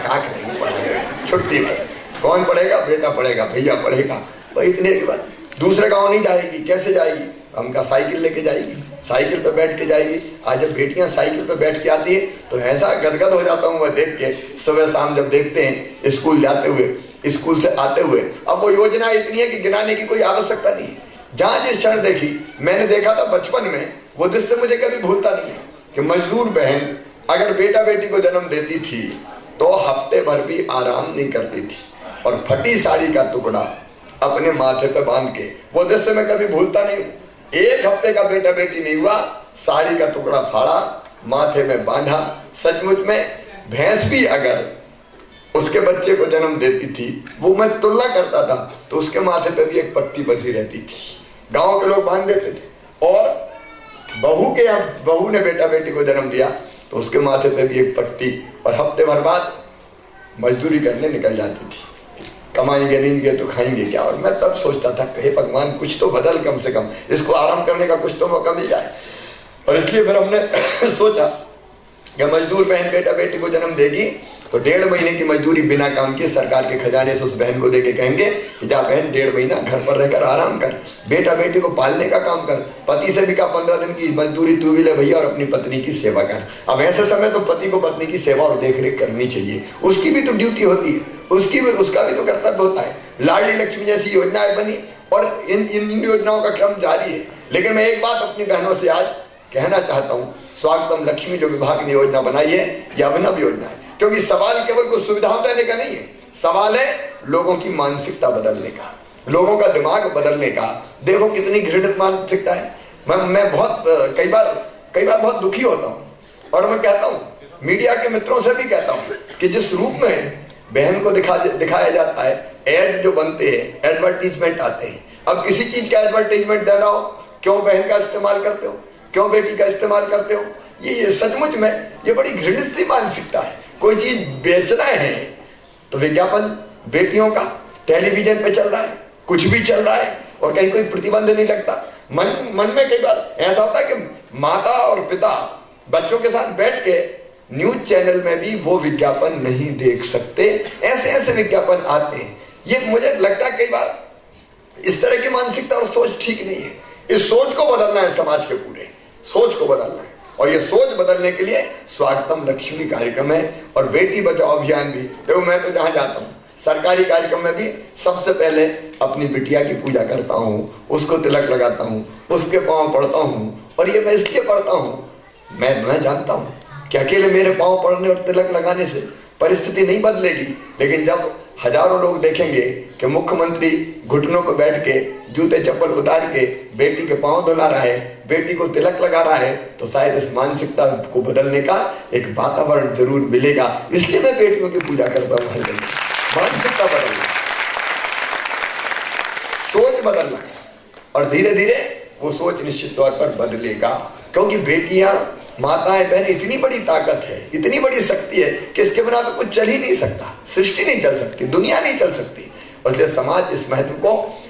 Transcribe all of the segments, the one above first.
कहाँ करेंगे पढ़ाई, छुट्टी पर कौन पढ़ेगा, बेटा पढ़ेगा, भैया पढ़ेगा। भाई इतने के बाद दूसरे गाँव नहीं जाएगी, कैसे जाएगी, हम कहा साइकिल लेके जाएगी, साइकिल पे बैठ के जाएगी। आज जब बेटियां साइकिल पे बैठ के आती है तो ऐसा गदगद हो जाता हूँ मैं देख के, सुबह शाम जब देखते हैं स्कूल जाते हुए, स्कूल से आते हुए। अब वो योजना इतनी है कि गिनाने की कोई आवश्यकता नहीं है। जहाँ जिस क्षण देखी, मैंने देखा था बचपन में, वो दृश्य मुझे कभी भूलता नहीं है कि मजदूर बहन अगर बेटा बेटी को जन्म देती थी तो हफ्ते भर भी आराम नहीं करती थी और फटी साड़ी का टुकड़ा अपने माथे पे बांध के, वो दृश्य मैं कभी भूलता नहीं हूँ। एक हफ्ते का बेटा बेटी नहीं हुआ, साड़ी का टुकड़ा फाड़ा, माथे में बांधा। सचमुच में भैंस भी अगर उसके बच्चे को जन्म देती थी, वो मैं तुलना करता था तो उसके माथे पे भी एक पट्टी बंधी रहती थी, गांव के लोग बांध देते थे। और बहू ने बेटा बेटी को जन्म दिया तो उसके माथे पे भी एक पट्टी, और हफ्ते भर बाद मजदूरी करने निकल जाती थी। कमाएंगे नहीं तो खाएंगे क्या। और मैं तब सोचता था कहे भगवान कुछ तो बदल, कम से कम इसको आराम करने का कुछ तो मौका मिल जाए। और इसलिए फिर हमने सोचा कि मजदूर बहन बेटा बेटी को जन्म देगी तो 1.5 महीने की मजदूरी बिना काम किए सरकार के खजाने से उस बहन को देके कहेंगे कि जा बहन 1.5 महीना घर पर रहकर आराम कर, बेटा बेटी को पालने का काम कर। पति से भी कहा 15 दिन की मजदूरी तू भी ले भैया और अपनी पत्नी की सेवा कर। अब ऐसे समय तो पति को पत्नी की सेवा और देखरेख करनी चाहिए, उसकी भी तो ड्यूटी होती है, उसका भी तो कर्तव्य होता है। लाडली लक्ष्मी जैसी योजनाएं बनी और इन योजनाओं का क्रम जारी है। लेकिन मैं एक बात अपनी बहनों से आज कहना चाहता हूँ, स्वागतम लक्ष्मी जो विभाग ने योजना बनाई है यह अभिनव योजना है, क्योंकि सवाल केवल कुछ सुविधाओं देने का नहीं है, सवाल है लोगों की मानसिकता बदलने का, लोगों का दिमाग बदलने का। देखो कितनी घृणित मानसिकता है। मैं बहुत कई बार बहुत दुखी होता हूँ और मैं कहता हूँ, मीडिया के मित्रों से भी कहता हूँ कि जिस रूप में बहन को दिखाया जाता है, एड जो बनते हैं, एडवर्टीजमेंट आते हैं। अब किसी चीज का एडवर्टीजमेंट देना हो, क्यों बहन का इस्तेमाल करते हो, क्यों बेटी का इस्तेमाल करते हो। ये सचमुच में ये बड़ी घृणित सी मानसिकता है। कोई चीज बेचना है तो विज्ञापन बेटियों का टेलीविजन पे चल रहा है, कुछ भी चल रहा है और कहीं कोई प्रतिबंध नहीं लगता। मन में कई बार ऐसा होता है कि माता और पिता बच्चों के साथ बैठ के न्यूज चैनल में भी वो विज्ञापन नहीं देख सकते, ऐसे विज्ञापन आते हैं। ये मुझे लगता है कई बार इस तरह की मानसिकता और सोच ठीक नहीं है। इस सोच को बदलना है, समाज के पूरे सोच को बदलना है। और ये सोच बदलने के लिए स्वागतम लक्ष्मी कार्यक्रम है और बेटी बचाओ अभियान भी। देखो मैं तो जहाँ जाता हूँ सरकारी कार्यक्रम में भी सबसे पहले अपनी बिटिया की पूजा करता हूँ, उसको तिलक लगाता हूँ, उसके पाँव पड़ता हूँ। और ये मैं इसलिए पढ़ता हूँ, मैं जानता हूँ कि अकेले मेरे पाँव पड़ने और तिलक लगाने से परिस्थिति नहीं बदलेगी, लेकिन जब हजारों लोग देखेंगे कि मुख्यमंत्री घुटनों पर बैठ के जूते चप्पल उतार के बेटी के पांव धुला रहा है, बेटी को तिलक लगा रहा है, तो शायद इस मानसिकता को बदलने का एक वातावरण जरूर मिलेगा। इसलिए मैं बेटियों की पूजा करता हूँ। मानसिकता बदलना, सोच बदलना है और धीरे धीरे वो सोच निश्चित तौर पर बदलेगा। क्योंकि बेटियां, माताएं, बहन इतनी बड़ी ताकत है, इतनी बड़ी शक्ति है कि इसके बिना तो कुछ चल ही नहीं सकता, सृष्टि नहीं चल सकती, दुनिया नहीं चल सकती। और इसलिए समाज इस महत्व को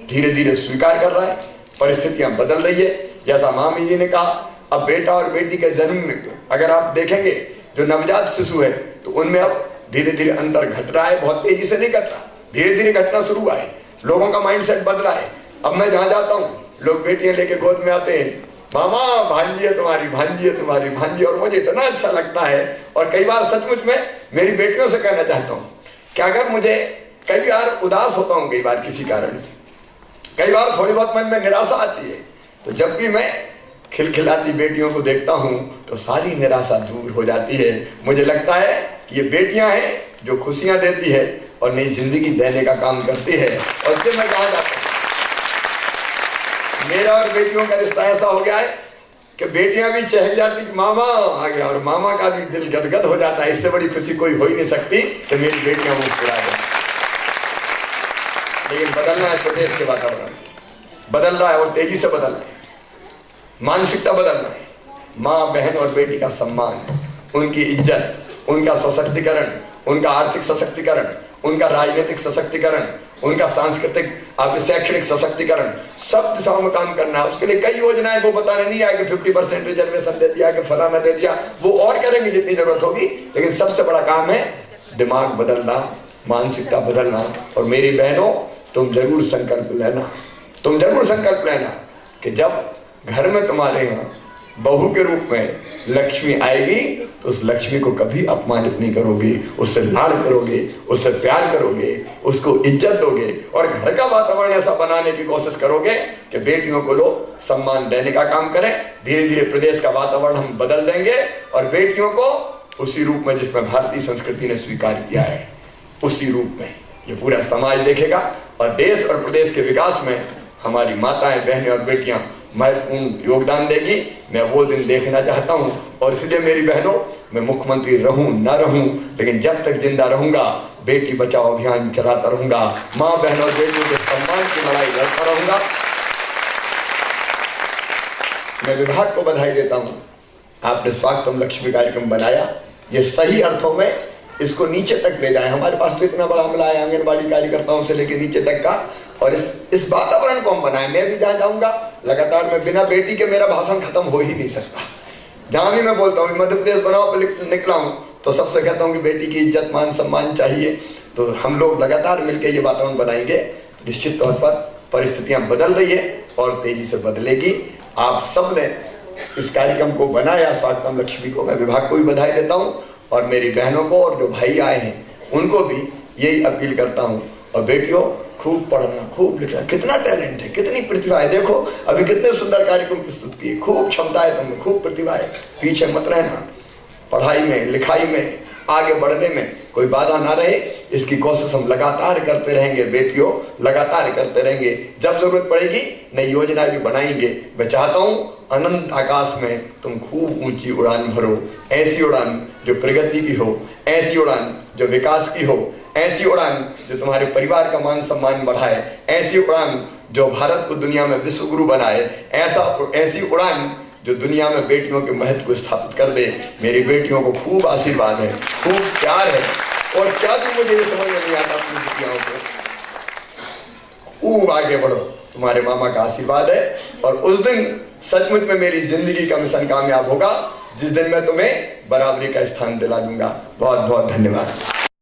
धीरे धीरे स्वीकार कर रहा है, परिस्थितियां बदल रही है। जैसा मामी जी ने कहा, अब बेटा और बेटी के जन्म में अगर आप देखेंगे जो नवजात शिशु है तो उनमें अब धीरे धीरे अंतर घट रहा है, बहुत तेजी से नहीं घट रहा, धीरे धीरे घटना शुरू हुआ है। लोगों का माइंडसेट बदला है। अब मैं जहाँ जाता हूँ लोग बेटियां लेके गोद में आते हैं, मामा भांजी है तुम्हारी, भांजी है तुम्हारी, भांजी। और मुझे इतना अच्छा लगता है। और कई बार सचमुच में मेरी बेटियों से कहना चाहता हूँ कि अगर मुझे कई बार उदास होता हूँ, कई बार किसी कारण से, कई बार थोड़ी बहुत मन में निराशा आती है, तो जब भी मैं खिलखिलाती बेटियों को देखता हूँ तो सारी निराशा दूर हो जाती है। मुझे लगता है कि ये बेटियां हैं जो खुशियां देती है और नई जिंदगी देने का काम करती है। और इसलिए मैं कहा जाता हूँ, मेरा और बेटियों का रिश्ता ऐसा हो गया है कि बेटियां भी चहक जाती कि मामा आ गया, और मामा का भी दिल गदगद हो जाता है। इससे बड़ी खुशी कोई हो ही नहीं सकती कि मेरी बेटियां मुस्कुरा जाए। लेकिन बदलना है प्रदेश के वातावरण, बदल रहा है और तेजी से बदल रहा है। मानसिकता बदलना है। माँ, बहन और बेटी का सम्मान, उनकी इज्जत, उनका सशक्तिकरण, उनका आर्थिक सशक्तिकरण, उनका राजनीतिक सशक्तिकरण, उनका सांस्कृतिक, आपके शैक्षणिक सशक्तिकरण, सब दिशाओं में काम करना है। उसके लिए कई योजनाएं वो बताने नहीं आए कि 50% रिजर्वेशन दे दिया, कि फलाना दे दिया, वो और करेंगे जितनी जरूरत होगी। लेकिन सबसे बड़ा काम है दिमाग बदलना, मानसिकता बदलना। और मेरी बहनों, तुम जरूर संकल्प लेना, तुम जरूर संकल्प लेना कि जब घर में तुम्हारे यहाँ बहू के रूप में लक्ष्मी आएगी तो उस लक्ष्मी को कभी अपमानित नहीं करोगे, उससे लाड़ करोगे, उससे प्यार करोगे, उसको इज्जत दोगे और घर का वातावरण ऐसा बनाने की कोशिश करोगे कि बेटियों को लोग सम्मान देने का काम करें। धीरे धीरे प्रदेश का वातावरण हम बदल देंगे और बेटियों को उसी रूप में जिसमें भारतीय संस्कृति ने स्वीकार किया है, उसी रूप में ये पूरा समाज देखेगा और देश और प्रदेश के विकास में हमारी माताएं, बहनें और बेटियां महत्वपूर्ण योगदान देगी। मैं वो दिन देखना चाहता हूं और इसलिए मेरी बहनों, मैं मुख्यमंत्री रहूं ना रहूं, लेकिन जब तक जिंदा रहूंगा बेटी बचाओ अभियान चलाता रहूंगा, माँ बहन और बेटियों के सम्मान की लड़ाई लड़ता रहूंगा। मैं विभाग को बधाई देता हूं, आपने स्वागतम लक्ष्मी कार्यक्रम बनाया, ये सही अर्थों में इसको नीचे तक ले जाए। हमारे पास तो इतना बड़ा अमला है, आंगनबाड़ी कार्यकर्ताओं से लेकर नीचे तक का, और इस वातावरण को हम बनाए। मैं भी जहाँ जाऊंगा लगातार, मैं बिना बेटी के मेरा भाषण खत्म हो ही नहीं सकता। जहाँ भी मैं बोलता हूँ मध्य प्रदेश बनाओ पर निकला हूँ तो सबसे कहता हूँ कि बेटी की इज्जत मान सम्मान चाहिए। तो हम लोग लगातार मिलकर ये वातावरण बनाएंगे। निश्चित तौर पर परिस्थितियाँ बदल रही है और तेजी से बदलेगी। आप सब ने इस कार्यक्रम को बनाया, स्वागतम लक्ष्मी को मैं विभाग को भी बधाई देता हूँ और मेरी बहनों को और जो भाई आए हैं उनको भी यही अपील करता हूँ। और बेटियों, खूब पढ़ना, खूब लिखना, कितना टैलेंट है, कितनी प्रतिभा है। देखो अभी कितने सुंदर कार्यक्रम प्रस्तुत किए, खूब क्षमता है तुमने, खूब प्रतिभा है। पीछे मत रहना, पढ़ाई में, लिखाई में, आगे बढ़ने में कोई बाधा ना रहे, इसकी कोशिश हम लगातार करते रहेंगे। बेटियों, लगातार करते रहेंगे। जब जरूरत पड़ेगी नई योजना भी बनाएंगे। मैं चाहता हूँ अनंत आकाश में तुम खूब ऊंची उड़ान भरो, ऐसी उड़ान जो प्रगति की हो, ऐसी उड़ान जो विकास की हो, ऐसी उड़ान जो तुम्हारे परिवार का मान सम्मान बढ़ाए, ऐसी उड़ान जो भारत को दुनिया में विश्व गुरु बनाए, ऐसी उड़ान जो दुनिया में बेटियों के महत्व को स्थापित कर दे। मेरी बेटियों को खूब आशीर्वाद है, खूब प्यार है और क्या तुम, मुझे ये समझ में नहीं आता अपनी बेटियों को। खूब आगे बढ़ो, तुम्हारे मामा का आशीर्वाद है और उस दिन सचमुच में मेरी जिंदगी का मिशन कामयाब होगा जिस दिन मैं तुम्हें बराबरी का स्थान दिला दूंगा। बहुत बहुत धन्यवाद।